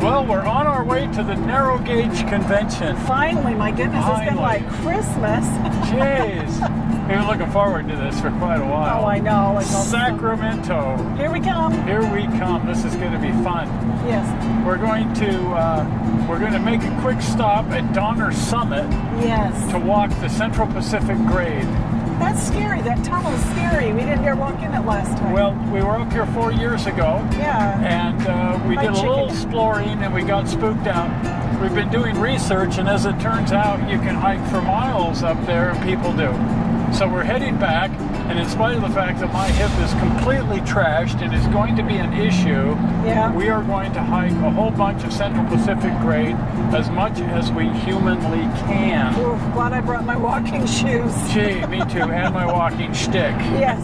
Well, we're on our way to the narrow gauge convention. Finally, my goodness, it's been Finally. like Christmas. Jeez. We've been looking forward to this for quite a while. Oh, I know. Like Sacramento. Here we come. Here we come. This is going to be fun. Yes. We're going to make a quick stop at Donner Summit Yes. to walk the Central Pacific Grade. That's scary. That tunnel is scary. We didn't dare walk in it last time. Well, we were up here 4 years ago. Yeah. And we did a little exploring and we got spooked out. We've been doing research, and as it turns out, you can hike for miles up there, and people do. So we're heading back, and in spite of the fact that my hip is completely trashed and is going to be an issue, we are going to hike a whole bunch of Central Pacific Grade as much as we humanly can. Ooh, glad I brought my walking shoes. Gee, me too, and my walking shtick. Yes.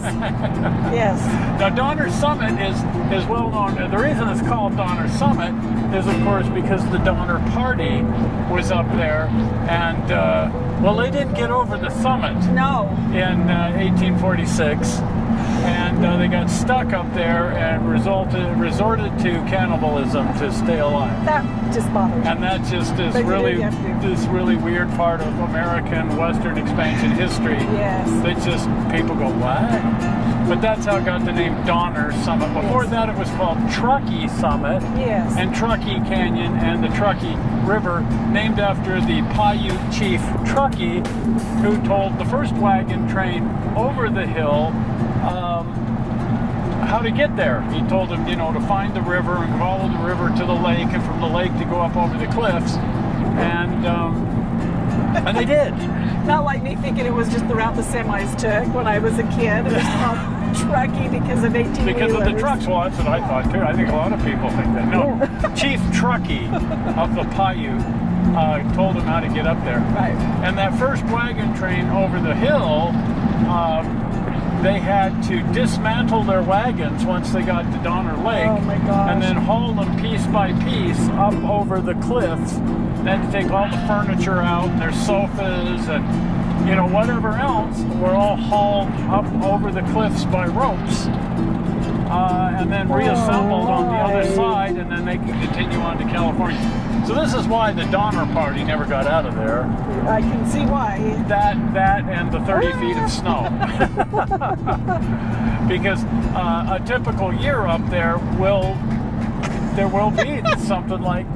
Yes. Now, Donner Summit is well known. The reason it's called Donner Summit is, of course, because the Donner Party was up there, and well, they didn't get over the summit. No. In 1846, and they got stuck up there and resorted to cannibalism to stay alive. That just bothers me. And that just is this really weird part of American Western expansion history. Yes. That just people go, what? But that's how it got the name Donner Summit. Before that, it was called Truckee Summit. Yes. And Truckee Canyon and the Truckee River, named after the Paiute chief Truckee, who told the first wagon train over the hill how to get there. He told them, to find the river and follow the river to the lake, and from the lake to go up over the cliffs. And they did. Not like me thinking it was just the route the semis took when I was a kid. It was called Truckee because of 18 Because of the trucks. Well, that's what I thought too. I think a lot of people think that. No, Chief Truckee of the Paiute told them how to get up there. Right. And that first wagon train over the hill, they had to dismantle their wagons once they got to Donner Lake. Oh my gosh. And then haul them piece by piece up over the cliffs. They had to take all the furniture out, and their sofas and whatever else were all hauled up over the cliffs by ropes, and then reassembled on the other side, and then they could continue on to California. So this is why the Donner Party never got out of there. I can see why. That and the 30 feet of snow. Because a typical year up there will be something like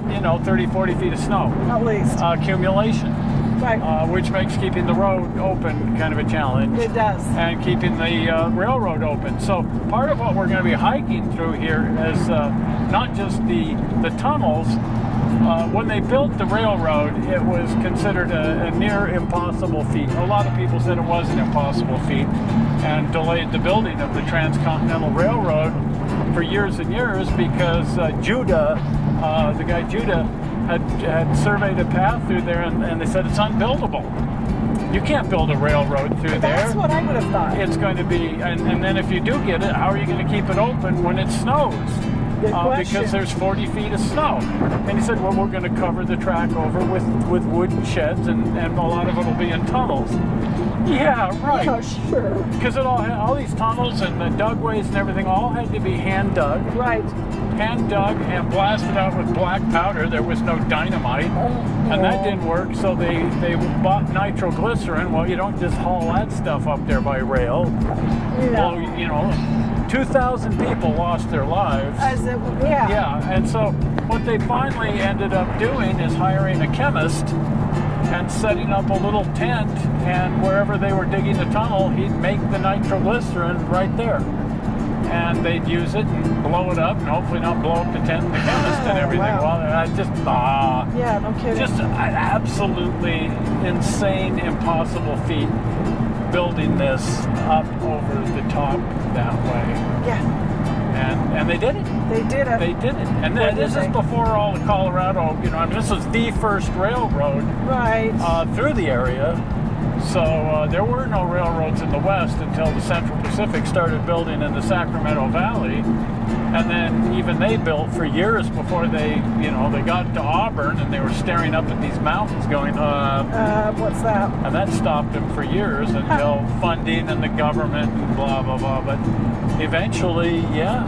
30, 40 feet of snow. At least. Accumulation. Right. Which makes keeping the road open kind of a challenge. It does. And keeping the railroad open. So part of what we're going to be hiking through here is not just the tunnels. When they built the railroad, it was considered a near impossible feat. A lot of people said it was an impossible feat and delayed the building of the Transcontinental Railroad for years and years because Judah, the guy Judah, had surveyed a path through there, and they said it's unbuildable. You can't build a railroad through there. That's what I would have thought. It's going to be, and then if you do get it, how are you going to keep it open when it snows? Because there's 40 feet of snow. And he said, well, we're going to cover the track over with wooden sheds, and a lot of it will be in tunnels. Yeah, right. Yeah, sure. Because all these tunnels and the dugways and everything all had to be hand dug. Right. Hand dug and blasted out with black powder. There was no dynamite, and that didn't work. So they bought nitroglycerin. Well, you don't just haul that stuff up there by rail. No. Well, 2,000 people lost their lives. Yeah, and so what they finally ended up doing is hiring a chemist and setting up a little tent, and wherever they were digging the tunnel, he'd make the nitroglycerin right there. And they'd use it and blow it up, and hopefully not blow up the tent and the chemist and everything. Wow. Well, yeah, no kidding. Just an absolutely insane, impossible feat building this up over the top that way. Yeah. And they did it. They did it. They did it. And this is before all the Colorado, this was the first railroad through the area. So there were no railroads in the West until the Central Pacific started building in the Sacramento Valley. And then even they built for years before they got to Auburn, and they were staring up at these mountains going, what's that? And that stopped them for years until funding and the government and blah, blah, blah. But eventually, yeah.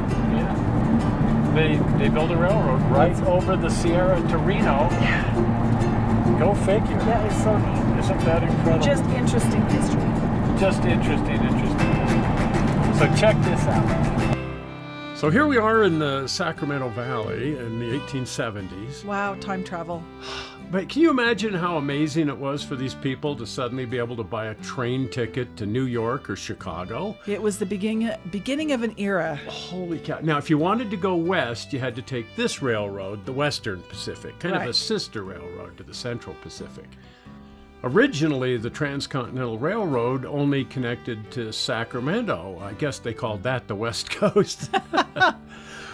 They built a railroad right over the Sierra to Reno. Yeah. Go figure. That is so neat. Isn't that incredible? Just interesting history. Just interesting. So check this out. So here we are in the Sacramento Valley in the 1870s. Wow, time travel. But can you imagine how amazing it was for these people to suddenly be able to buy a train ticket to New York or Chicago? It was the beginning of an era. Holy cow. Now, if you wanted to go west, you had to take this railroad, the Western Pacific, kind of a sister railroad to the Central Pacific. Originally, the Transcontinental Railroad only connected to Sacramento. I guess they called that the West Coast.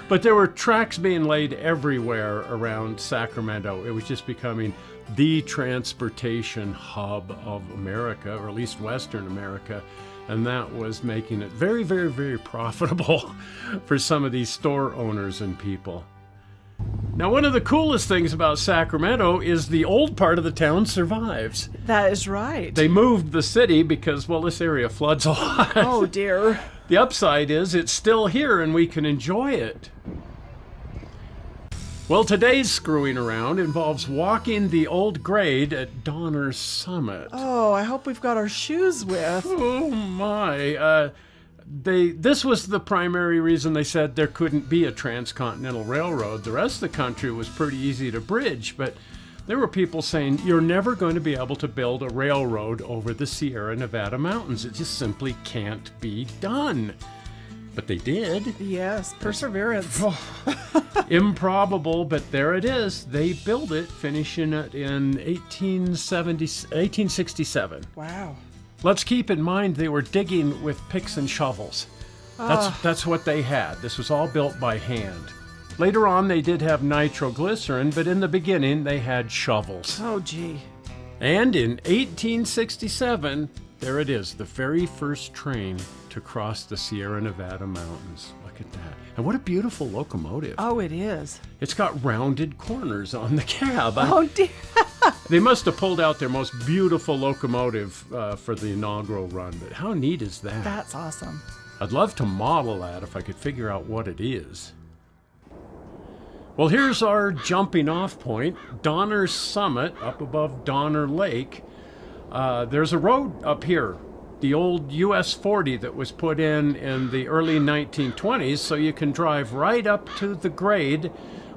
But there were tracks being laid everywhere around Sacramento. It was just becoming the transportation hub of America, or at least Western America. And that was making it very, very, very profitable for some of these store owners and people. Now, one of the coolest things about Sacramento is the old part of the town survives. That is right. They moved the city because, well, this area floods a lot. Oh, dear. The upside is it's still here and we can enjoy it. Well, today's screwing around involves walking the old grade at Donner's Summit. Oh, I hope we've got our shoes with. Oh, my. This was the primary reason they said there couldn't be a transcontinental railroad. The rest of the country was pretty easy to bridge, but there were people saying, you're never going to be able to build a railroad over the Sierra Nevada mountains. It just simply can't be done. But they did. Yes, perseverance. Improbable, but there it is. They built it, finishing it in 1867. Wow. Let's keep in mind they were digging with picks and shovels. That's what they had. This was all built by hand. Later on, they did have nitroglycerin, but in the beginning, they had shovels. Oh, gee. And in 1867, there it is, the very first train to cross the Sierra Nevada mountains. Look at that. And what a beautiful locomotive. Oh, it is. It's got rounded corners on the cab. Oh, dear. They must have pulled out their most beautiful locomotive for the inaugural run, but how neat is that? That's awesome. I'd love to model that if I could figure out what it is. Well, here's our jumping off point, Donner's Summit, up above Donner Lake. There's a road up here, the old US 40 that was put in the early 1920s, so you can drive right up to the grade,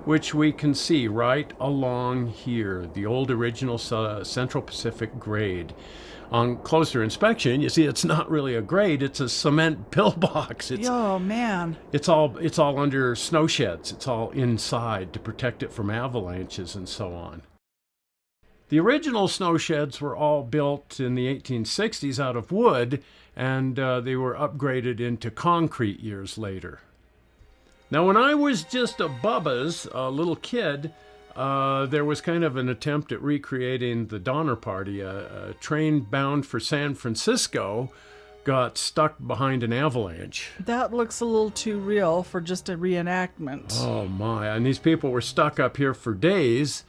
which we can see right along here, the old original Central Pacific grade. On closer inspection, you see it's not really a grade, it's a cement pillbox. Oh, man. It's all under snowsheds. It's all inside to protect it from avalanches and so on. The original snowsheds were all built in the 1860s out of wood, and they were upgraded into concrete years later. Now, when I was just a Bubba's, a little kid, there was kind of an attempt at recreating the Donner Party. A train bound for San Francisco got stuck behind an avalanche. That looks a little too real for just a reenactment. Oh, my. And these people were stuck up here for days.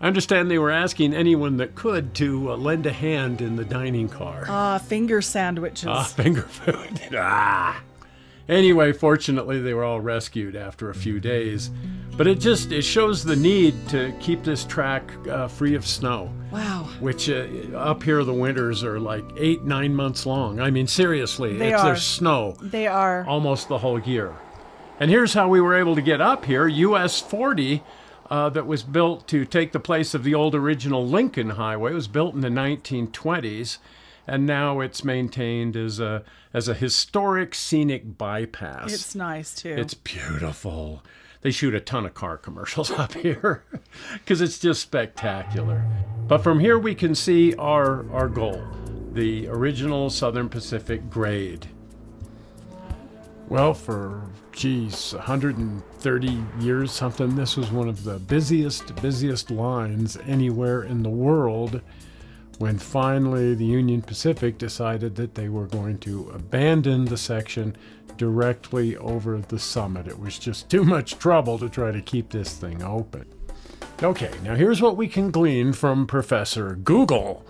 I understand they were asking anyone that could to lend a hand in the dining car. Finger sandwiches. Finger food. Anyway, fortunately, they were all rescued after a few days. But it shows the need to keep this track free of snow. Wow. Which up here, the winters are like 8-9 months long. I mean, seriously, there's snow. They are. Almost the whole year. And here's how we were able to get up here. US 40, that was built to take the place of the old original Lincoln Highway. It was built in the 1920s. And now it's maintained as a historic scenic bypass. It's nice, too. It's beautiful. They shoot a ton of car commercials up here because it's just spectacular. But from here we can see our goal, the original Southern Pacific grade. Well, for, 130 years something, this was one of the busiest lines anywhere in the world, when finally the Union Pacific decided that they were going to abandon the section directly over the summit. It was just too much trouble to try to keep this thing open. Okay, now here's what we can glean from Professor Google.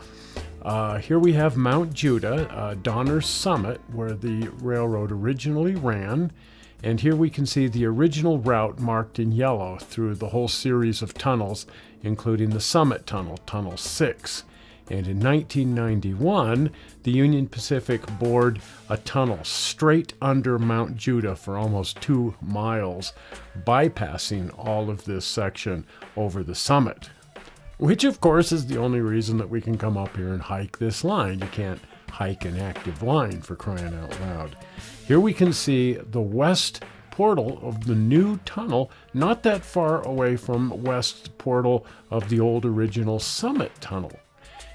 Here we have Mount Judah, Donner's Summit, where the railroad originally ran, And here we can see the original route marked in yellow through the whole series of tunnels, including the Summit Tunnel, Tunnel 6. And in 1991, the Union Pacific bored a tunnel straight under Mount Judah for almost 2 miles, bypassing all of this section over the summit. Which, of course, is the only reason that we can come up here and hike this line. You can't hike an active line, for crying out loud. Here we can see the west portal of the new tunnel, not that far away from west portal of the old original Summit Tunnel.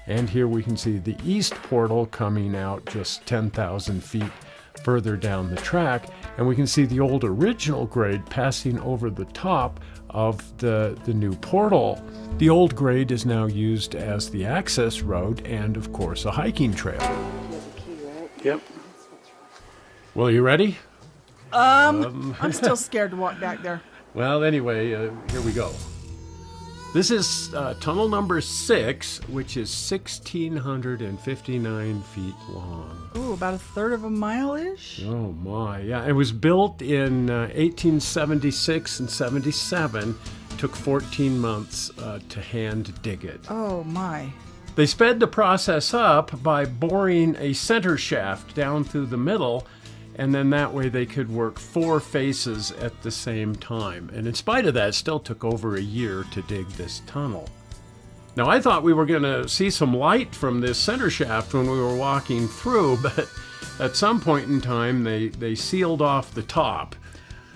And here we can see the east portal coming out just 10,000 feet further down the track. And we can see the old original grade passing over the top of the new portal. The old grade is now used as the access road and, of course, a hiking trail. Yep. Well, you ready? I'm still scared to walk back there. Well, anyway, here we go. This is tunnel number 6, which is 1,659 feet long. Ooh, about 1/3 of a mile-ish? Oh, my. Yeah, it was built in 1876 and 77. Took 14 months to hand dig it. Oh, my. They sped the process up by boring a center shaft down through the middle, and then that way they could work 4 faces at the same time. And in spite of that, it still took over a year to dig this tunnel. Now, I thought we were going to see some light from this center shaft when we were walking through, but at some point in time, they sealed off the top.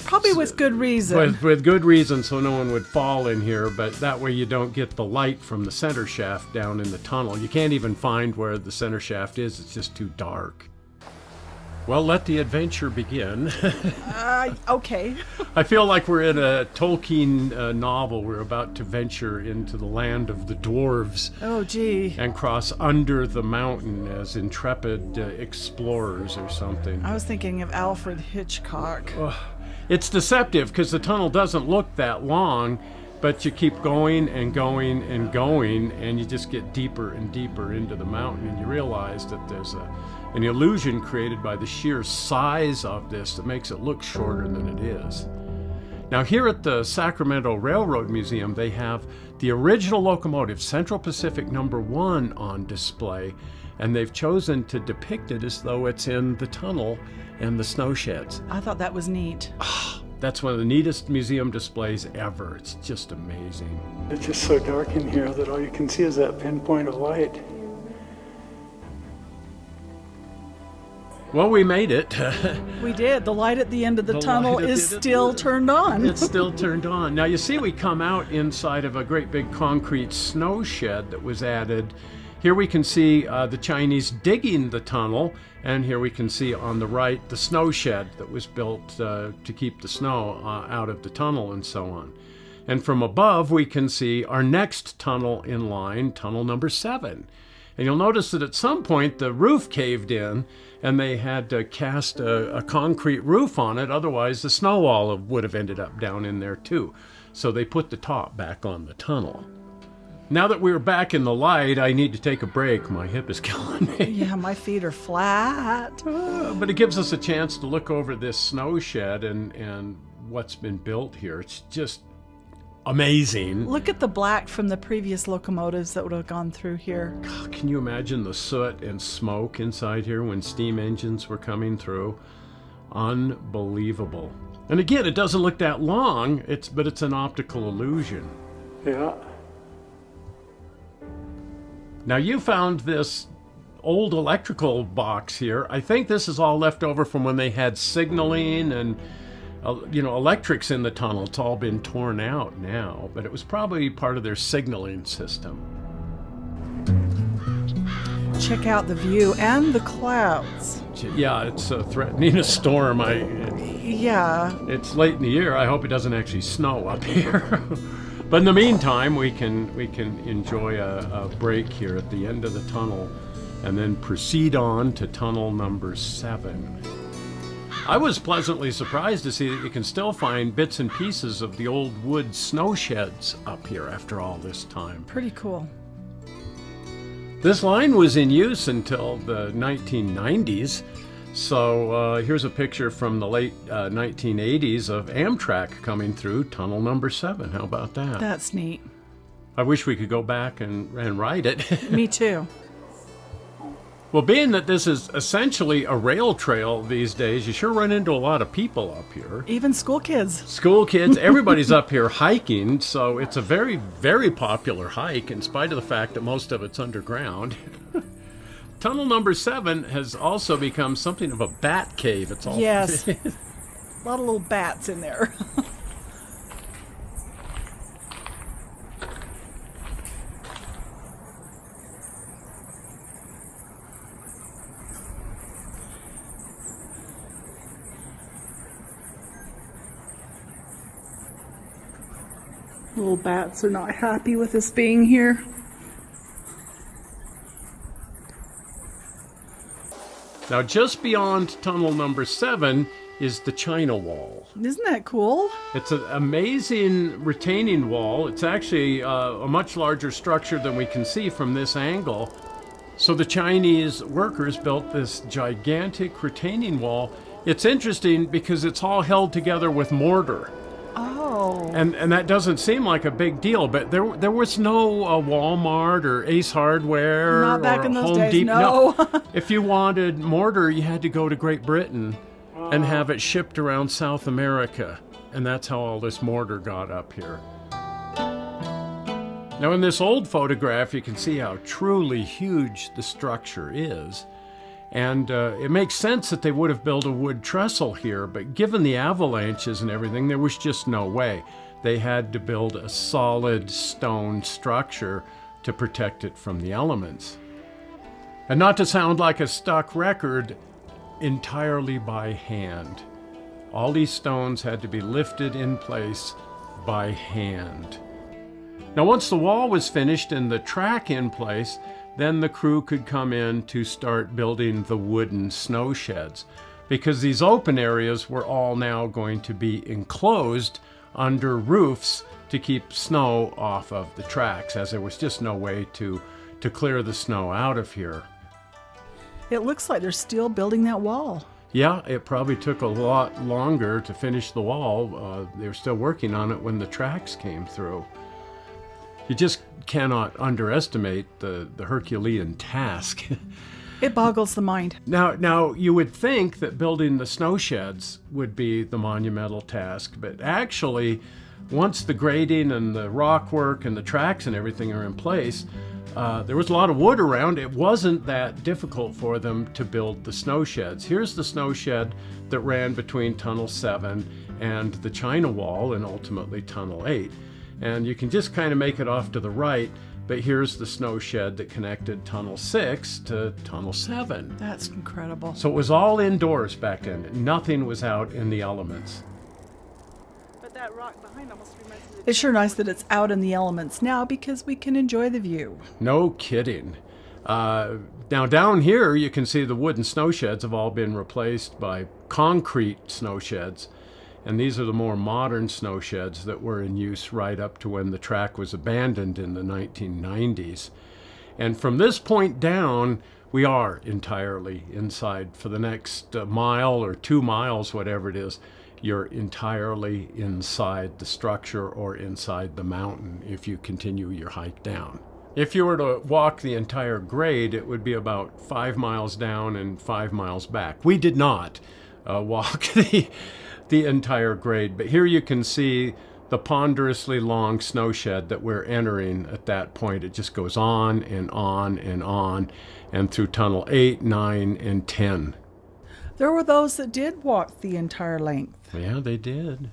Probably with good reason. With good reason, so no one would fall in here, but that way you don't get the light from the center shaft down in the tunnel. You can't even find where the center shaft is. It's just too dark. Well, let the adventure begin. Okay. I feel like we're in a Tolkien novel. We're about to venture into the land of the dwarves. Oh, gee. And cross under the mountain as intrepid explorers or something. I was thinking of Alfred Hitchcock. It's deceptive because the tunnel doesn't look that long, but you keep going and going and going, and you just get deeper and deeper into the mountain, and you realize that there's an illusion created by the sheer size of this that makes it look shorter than it is. Now, here at the Sacramento Railroad Museum, they have the original locomotive, Central Pacific No. 1, on display, and they've chosen to depict it as though it's in the tunnel and the snowsheds. I thought that was neat. That's one of the neatest museum displays ever. It's just amazing. It's just so dark in here that all you can see is that pinpoint of light. Well, we made it. We did. The light at the end of the tunnel is still turned on. It's still turned on. Now, you see we come out inside of a great big concrete snow shed that was added. Here we can see the Chinese digging the tunnel, and here we can see on the right the snow shed that was built to keep the snow out of the tunnel and so on. And from above we can see our next tunnel in line, tunnel number 7. And you'll notice that at some point the roof caved in and they had to cast a concrete roof on it, otherwise the snow wall would have ended up down in there too. So they put the top back on the tunnel. Now that we're back in the light, I need to take a break. My hip is killing me. Yeah, my feet are flat. But it gives us a chance to look over this snow shed and what's been built here. It's just amazing. Look at the black from the previous locomotives that would have gone through here. God, can you imagine the soot and smoke inside here when steam engines were coming through? Unbelievable. And again, it doesn't look that long, but it's an optical illusion. Yeah. Now, you found this old electrical box here. I think this is all left over from when they had signaling and electrics in the tunnel. It's all been torn out now, but it was probably part of their signaling system. Check out the view and the clouds. Yeah, it's threatening a storm. Yeah. It's late in the year. I hope it doesn't actually snow up here. But in the meantime, we can enjoy a break here at the end of the tunnel and then proceed on to tunnel number 7. I was pleasantly surprised to see that you can still find bits and pieces of the old wood snow sheds up here after all this time. Pretty cool. This line was in use until the 1990s. So here's a picture from the late 1980s of Amtrak coming through tunnel number 7. How about that? That's neat. I wish we could go back and ride it. Me too. Well, being that this is essentially a rail trail these days, you sure run into a lot of people up here. Even school kids. School kids, everybody's up here hiking, so it's a very, very popular hike in spite of the fact that most of it's underground. Tunnel number 7 has also become something of a bat cave. It's all Yes. A lot of little bats in there. Little bats are not happy with us being here. Now, just beyond tunnel number 7 is the China Wall. Isn't that cool? It's an amazing retaining wall. It's actually a much larger structure than we can see from this angle. So the Chinese workers built this gigantic retaining wall. It's interesting because it's all held together with mortar. Oh. And that doesn't seem like a big deal, but there was no Walmart or Ace Hardware Not back or in those Home days, Depot. no. If you wanted mortar, you had to go to Great Britain and have it shipped around South America. And that's how all this mortar got up here. Now in this old photograph, you can see how truly huge the structure is. And it makes sense that they would have built a wood trestle here, but given the avalanches and everything, there was just no way. They had to build a solid stone structure to protect it from the elements. And not to sound like a stock record, entirely by hand. All these stones had to be lifted in place by hand. Now once the wall was finished and the track in place, then the crew could come in to start building the wooden snow sheds, because these open areas were all now going to be enclosed under roofs to keep snow off of the tracks, as there was just no way to clear the snow out of here. It looks like they're still building that wall. Yeah, it probably took a lot longer to finish the wall. They were still working on it when the tracks came through. You just cannot underestimate the Herculean task. It boggles the mind. Now, you would think that building the snow sheds would be the monumental task, but actually, once the grading and the rock work and the tracks and everything are in place, there was a lot of wood around. It wasn't that difficult for them to build the snow sheds. Here's the snow shed that ran between Tunnel 7 and the China Wall and ultimately Tunnel 8. And you can just kind of make it off to the right, but here's the snow shed that connected Tunnel 6 to Tunnel 7. That's incredible. So it was all indoors back then. Nothing was out in the elements. But that rock behind almost reminds me. It's sure nice that it's out in the elements now because we can enjoy the view. No kidding. Now down here you can see the wooden snow sheds have all been replaced by concrete snow sheds. And these are the more modern snow sheds that were in use right up to when the track was abandoned in the 1990s. And from this point down, we are entirely inside. For the next mile or 2 miles, whatever it is, you're entirely inside the structure or inside the mountain if you continue your hike down. If you were to walk the entire grade, it would be about 5 miles down and 5 miles back. We did not walk the entire grade, but here you can see the ponderously long snow shed that we're entering at that point. It just goes on and on and on, and through Tunnel 8, 9, and 10. There were those that did walk the entire length. Yeah, they did.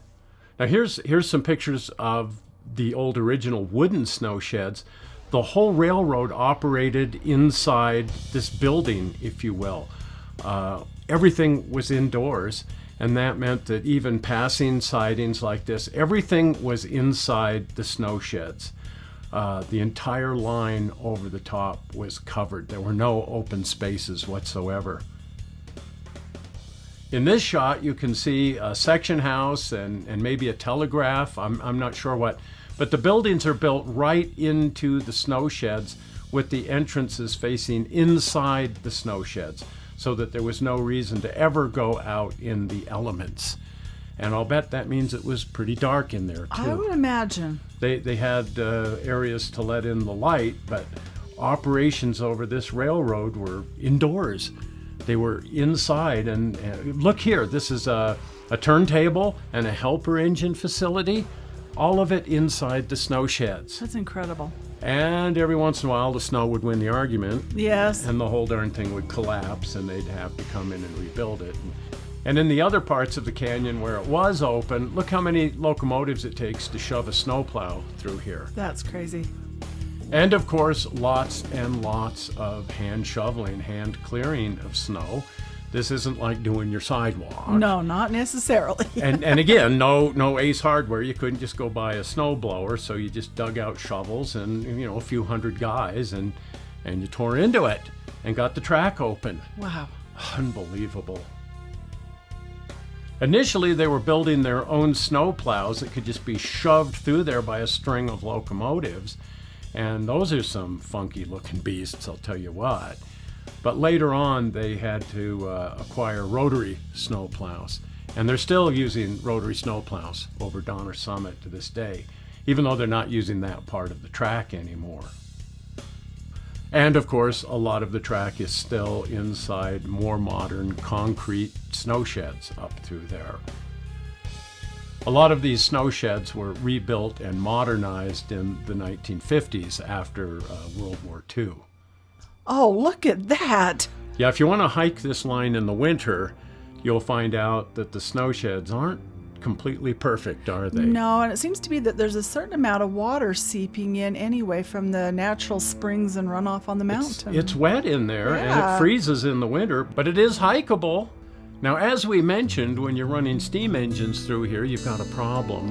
Now here's some pictures of the old original wooden snow sheds. The whole railroad operated inside this building, if you will. Everything was indoors. And that meant that even passing sidings like this, everything was inside the snow sheds. The entire line over the top was covered. There were no open spaces whatsoever. In this shot, you can see a section house and maybe a telegraph. I'm not sure what, but the buildings are built right into the snow sheds with the entrances facing inside the snow sheds. so that there was no reason to ever go out in the elements. And I'll bet that means it was pretty dark in there, too. I would imagine. They had areas to let in the light, but operations over this railroad were indoors. They were inside, and look here, this is a turntable and a helper engine facility, all of it inside the snow sheds. That's incredible. And every once in a while, the snow would win the argument. Yes. And the whole darn thing would collapse, and they'd have to come in and rebuild it. And in the other parts of the canyon where it was open, look how many locomotives it takes to shove a snowplow through here. That's crazy. And of course, lots and lots of hand shoveling, hand clearing of snow. This isn't like doing your sidewalk. No, not necessarily. And again, no Ace Hardware. You couldn't just go buy a snow blower, so you just dug out shovels and a few hundred guys and you tore into it and got the track open. Wow. Unbelievable. Initially, they were building their own snow plows that could just be shoved through there by a string of locomotives. And those are some funky looking beasts, I'll tell you what. But later on, they had to acquire rotary snow plows. And they're still using rotary snow plows over Donner Summit to this day, even though they're not using that part of the track anymore. And of course, a lot of the track is still inside more modern concrete snow sheds up through there. A lot of these snow sheds were rebuilt and modernized in the 1950s after World War II. Oh, look at that. Yeah, if you want to hike this line in the winter, you'll find out that the snow sheds aren't completely perfect, are they? No, and it seems to be that there's a certain amount of water seeping in anyway from the natural springs and runoff on the mountain. It's wet in there, and Yeah. it freezes in the winter, but it is hikeable. Now, as we mentioned, when you're running steam engines through here, you've got a problem.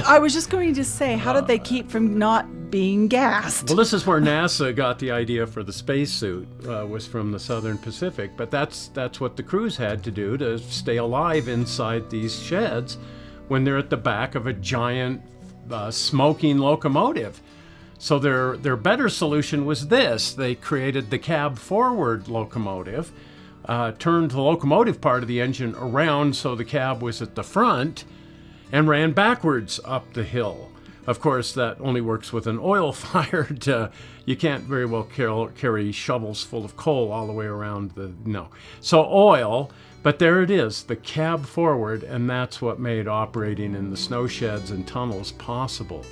I was just going to say, how did they keep from not being gassed? Well, this is where NASA got the idea for the spacesuit, was from the Southern Pacific, but that's what the crews had to do to stay alive inside these sheds when they're at the back of a giant smoking locomotive. So their better solution was this. They created the Cab Forward Locomotive, turned the locomotive part of the engine around so the cab was at the front, and ran backwards up the hill. Of course, that only works with an oil-fired. You can't very well carry shovels full of coal all the way around no. So oil, but there it is, the Cab Forward, and that's what made operating in the snow sheds and tunnels possible.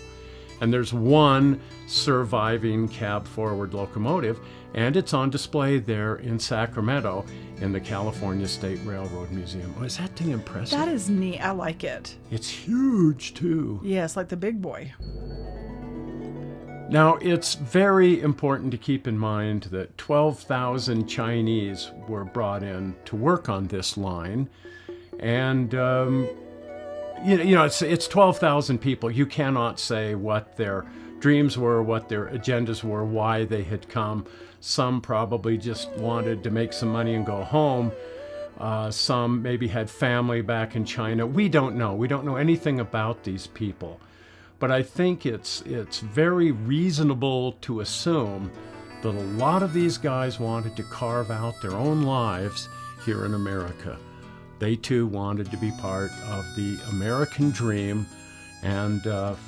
And there's one surviving Cab Forward locomotive, and it's on display there in Sacramento in the California State Railroad Museum. Oh, is that thing impressive? That is neat. I like it. It's huge, too. Yes, like the big boy. Now, it's very important to keep in mind that 12,000 Chinese were brought in to work on this line. And, it's 12,000 people. You cannot say what their dreams were, what their agendas were, why they had come. Some probably just wanted to make some money and go home. Some maybe had family back in China. We don't know. We don't know anything about these people. But I think it's very reasonable to assume that a lot of these guys wanted to carve out their own lives here in America. They too wanted to be part of the American dream and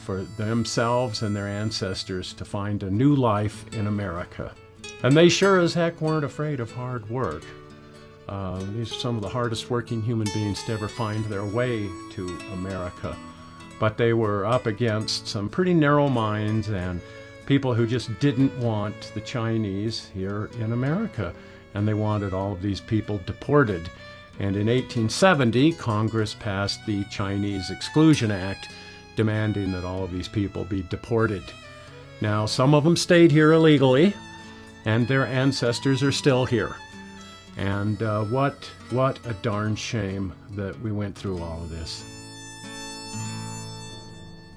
for themselves and their ancestors to find a new life in America. And they sure as heck weren't afraid of hard work. These are some of the hardest working human beings to ever find their way to America. But they were up against some pretty narrow minds and people who just didn't want the Chinese here in America. And they wanted all of these people deported. And in 1870, Congress passed the Chinese Exclusion Act, demanding that all of these people be deported. Now, some of them stayed here illegally, and their ancestors are still here. And what a darn shame that we went through all of this.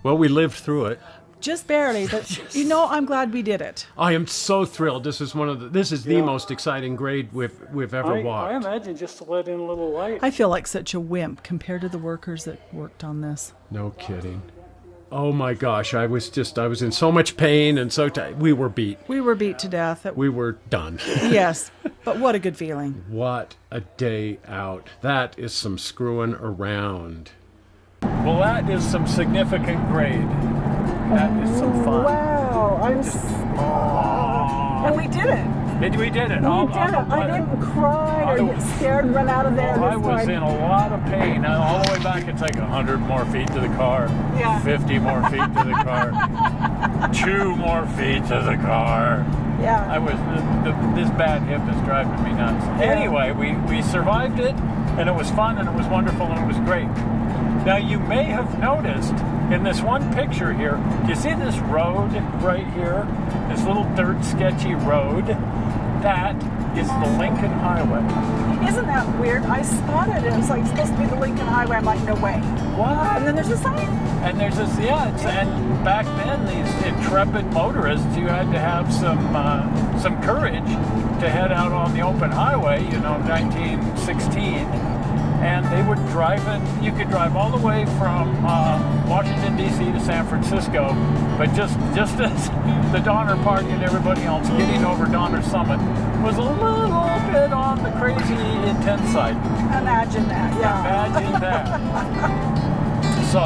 Well, we lived through it. Just barely, but I'm glad we did it. I am so thrilled. This is the most exciting grade we've ever walked. I imagine just to let in a little light. I feel like such a wimp compared to the workers that worked on this. No kidding. Oh my gosh, I was in so much pain and so tight. We were beat. We were beat to death. We were done. Yes, but what a good feeling. What a day out. That is some screwing around. Well, that is some significant grade. That is some fun. Wow, and we did it. We did it. We did it. I didn't cry or get scared and run out of there. I was in a lot of pain. All the way back, it's like 100 more feet to the car. Yeah. 50 more feet to the car. 2 more feet to the car. Yeah. I was this bad hip is driving me nuts. Yeah. Anyway, we survived it, and it was fun, and it was wonderful, and it was great. Now you may have noticed in this one picture here. Do you see this road right here? This little dirt sketchy road. That is the Lincoln Highway. Isn't that weird? I spotted it. It was like supposed to be the Lincoln Highway. I'm like, no way. What? And then there's a sign. And there's this, and back then, these intrepid motorists, you had to have some courage to head out on the open highway, 1916, and they would drive you could drive all the way from Washington, D.C. to San Francisco, but just as the Donner Party and everybody else getting over Donner Summit was a little bit on the crazy intense side. Imagine that, yeah. Imagine that. So,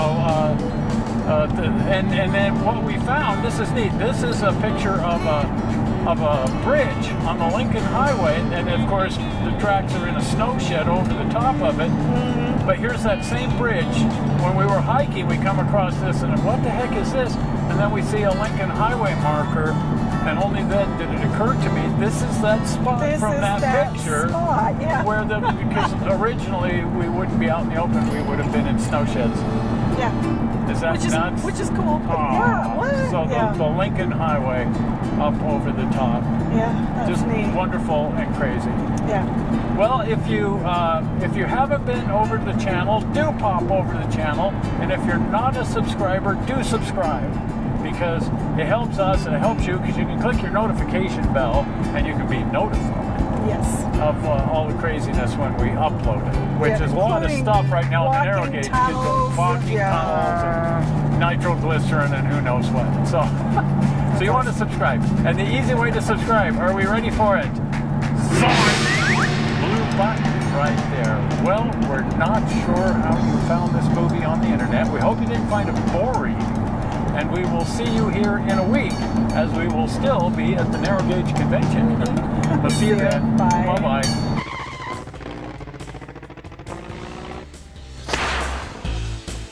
and then what we found, this is neat. This is a picture of a bridge on the Lincoln Highway, and of course the tracks are in a snow shed over the top of it. Mm-hmm. But here's that same bridge. When we were hiking, we come across this, and what the heck is this? And then we see a Lincoln Highway marker, and only then did it occur to me, this is that spot from that picture. Spot, yeah. Where because originally we wouldn't be out in the open, we would have been in snow sheds. Yeah. Is that nuts? Which is cool. Yeah. What? So the Lincoln Highway up over the top. Yeah, that's just neat. Wonderful and crazy. Yeah. Well, if you haven't been over to the channel, do pop over to the channel. And if you're not a subscriber, do subscribe. Because it helps us and it helps you, because you can click your notification bell and you can be notified. Yes. Of all the craziness when we upload it, which is a lot of stuff right now in the narrow gauge. Walking tunnels and nitroglycerin and who knows what. So you want to subscribe. And the easy way to subscribe, are we ready for it? Blue button right there. Well, we're not sure how you found this movie on the internet. We hope you didn't find it boring. And we will see you here in a week, as we will still be at the Narrow Gauge Convention. We'll see you then. Bye. Bye-bye.